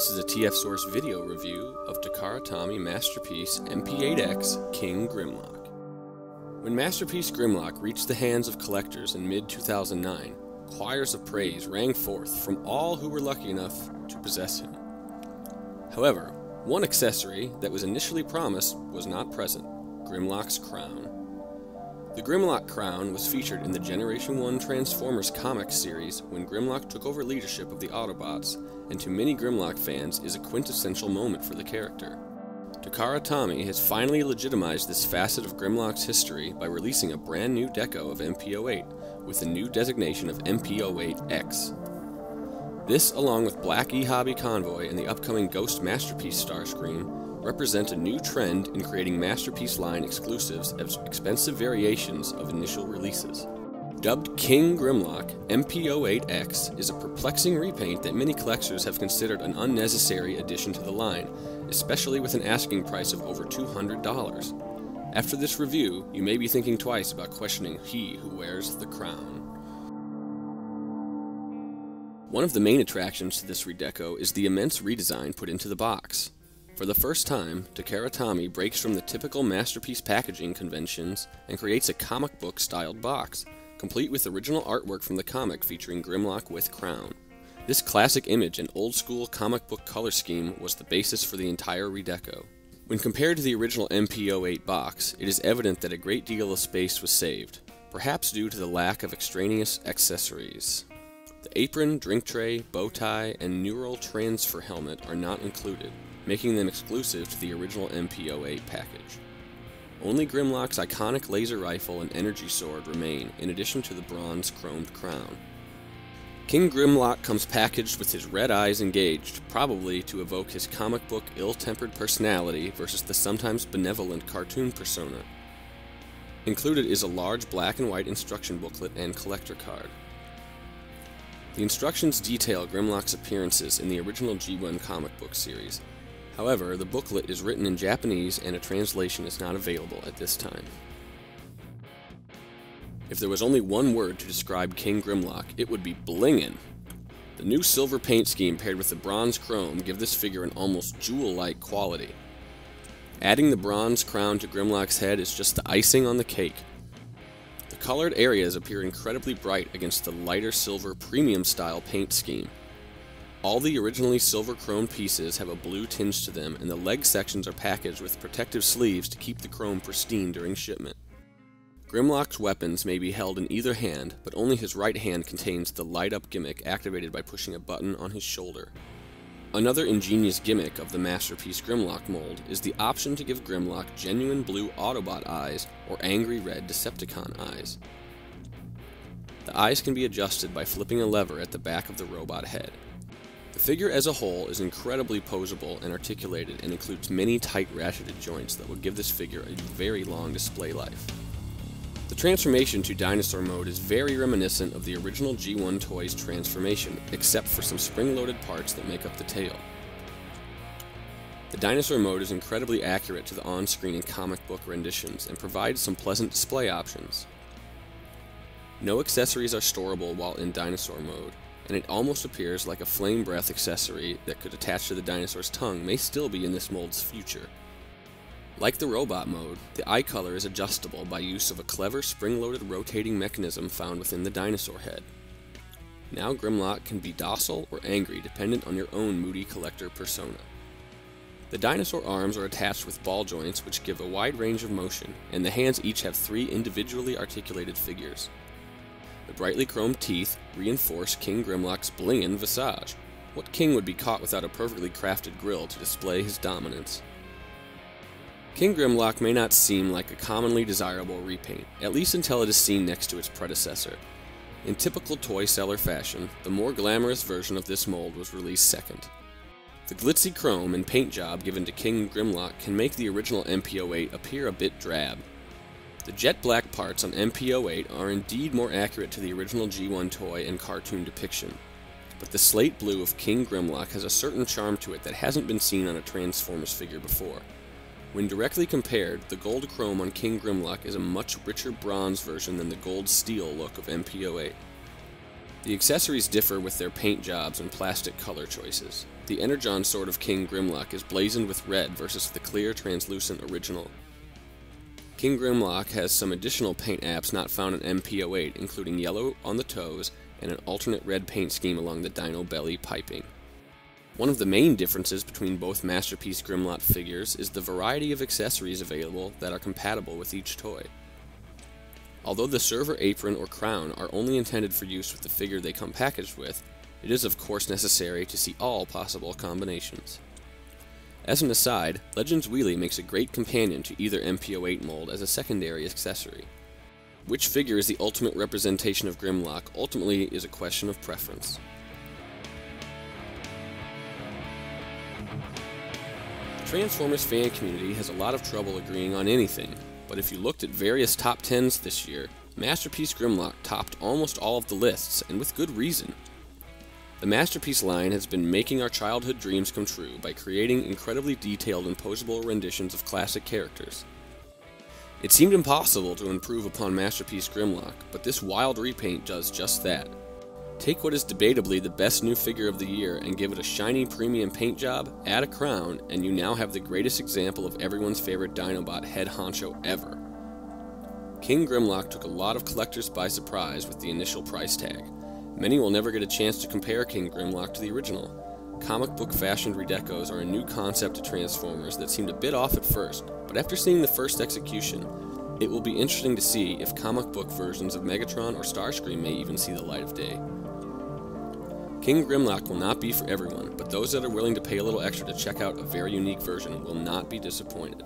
This is a TFsource video review of TakaraTomy Masterpiece MP-8X King Grimlock. When Masterpiece Grimlock reached the hands of collectors in mid-2009, choirs of praise rang forth from all who were lucky enough to possess him. However, one accessory that was initially promised was not present: Grimlock's crown. The Grimlock Crown was featured in the Generation 1 Transformers comic series when Grimlock took over leadership of the Autobots, and to many Grimlock fans is a quintessential moment for the character. TakaraTomy has finally legitimized this facet of Grimlock's history by releasing a brand new deco of MP-8 with a new designation of MP-8X. This, along with Black Ehobby Convoy and the upcoming Ghost Masterpiece Starscream, represent a new trend in creating Masterpiece line exclusives as expensive variations of initial releases. Dubbed King Grimlock, MP-8X is a perplexing repaint that many collectors have considered an unnecessary addition to the line, especially with an asking price of over $200. After this review, you may be thinking twice about questioning he who wears the crown. One of the main attractions to this redeco is the immense redesign put into the box. For the first time, TakaraTomy breaks from the typical Masterpiece packaging conventions and creates a comic book-styled box, complete with original artwork from the comic featuring Grimlock with crown. This classic image and old-school comic book color scheme was the basis for the entire redeco. When compared to the original MP-8 box, it is evident that a great deal of space was saved, perhaps due to the lack of extraneous accessories. The apron, drink tray, bow tie, and neural transfer helmet are not included, making them exclusive to the original MP-8 package. Only Grimlock's iconic laser rifle and energy sword remain, in addition to the bronze chromed crown. King Grimlock comes packaged with his red eyes engaged, probably to evoke his comic book ill-tempered personality versus the sometimes benevolent cartoon persona. Included is a large black and white instruction booklet and collector card. The instructions detail Grimlock's appearances in the original G1 comic book series. However, the booklet is written in Japanese and a translation is not available at this time. If there was only one word to describe King Grimlock, it would be blingin'. The new silver paint scheme paired with the bronze chrome give this figure an almost jewel-like quality. Adding the bronze crown to Grimlock's head is just the icing on the cake. The colored areas appear incredibly bright against the lighter silver premium-style paint scheme. All the originally silver chrome pieces have a blue tinge to them, and the leg sections are packaged with protective sleeves to keep the chrome pristine during shipment. Grimlock's weapons may be held in either hand, but only his right hand contains the light-up gimmick activated by pushing a button on his shoulder. Another ingenious gimmick of the Masterpiece Grimlock mold is the option to give Grimlock genuine blue Autobot eyes or angry red Decepticon eyes. The eyes can be adjusted by flipping a lever at the back of the robot head. The figure as a whole is incredibly posable and articulated and includes many tight ratcheted joints that will give this figure a very long display life. The transformation to Dinosaur mode is very reminiscent of the original G1 toy's transformation, except for some spring-loaded parts that make up the tail. The Dinosaur mode is incredibly accurate to the on-screen and comic book renditions and provides some pleasant display options. No accessories are storable while in Dinosaur mode, and it almost appears like a flame breath accessory that could attach to the dinosaur's tongue may still be in this mold's future. Like the robot mode, the eye color is adjustable by use of a clever spring-loaded rotating mechanism found within the dinosaur head. Now Grimlock can be docile or angry dependent on your own moody collector persona. The dinosaur arms are attached with ball joints which give a wide range of motion, and the hands each have 3 individually articulated figures. The brightly chromed teeth reinforce King Grimlock's blingin' visage. What king would be caught without a perfectly crafted grill to display his dominance? King Grimlock may not seem like a commonly desirable repaint, at least until it is seen next to its predecessor. In typical toy seller fashion, the more glamorous version of this mold was released second. The glitzy chrome and paint job given to King Grimlock can make the original MP-8 appear a bit drab. The jet black parts on MP-8 are indeed more accurate to the original G1 toy and cartoon depiction, but the slate blue of King Grimlock has a certain charm to it that hasn't been seen on a Transformers figure before. When directly compared, the gold chrome on King Grimlock is a much richer bronze version than the gold steel look of MP-8. The accessories differ with their paint jobs and plastic color choices. The Energon sword of King Grimlock is blazoned with red versus the clear, translucent original. King Grimlock has some additional paint apps not found in MP-8, including yellow on the toes and an alternate red paint scheme along the dino belly piping. One of the main differences between both Masterpiece Grimlock figures is the variety of accessories available that are compatible with each toy. Although the server apron or crown are only intended for use with the figure they come packaged with, it is of course necessary to see all possible combinations. As an aside, Legends Wheelie makes a great companion to either MP-8 mold as a secondary accessory. Which figure is the ultimate representation of Grimlock ultimately is a question of preference. The Transformers fan community has a lot of trouble agreeing on anything, but if you looked at various top 10s this year, Masterpiece Grimlock topped almost all of the lists, and with good reason. The Masterpiece line has been making our childhood dreams come true by creating incredibly detailed and posable renditions of classic characters. It seemed impossible to improve upon Masterpiece Grimlock, but this wild repaint does just that. Take what is debatably the best new figure of the year and give it a shiny premium paint job, add a crown, and you now have the greatest example of everyone's favorite Dinobot head honcho ever. King Grimlock took a lot of collectors by surprise with the initial price tag. Many will never get a chance to compare King Grimlock to the original. Comic book fashioned redecos are a new concept to Transformers that seemed a bit off at first, but after seeing the first execution, it will be interesting to see if comic book versions of Megatron or Starscream may even see the light of day. King Grimlock will not be for everyone, but those that are willing to pay a little extra to check out a very unique version will not be disappointed.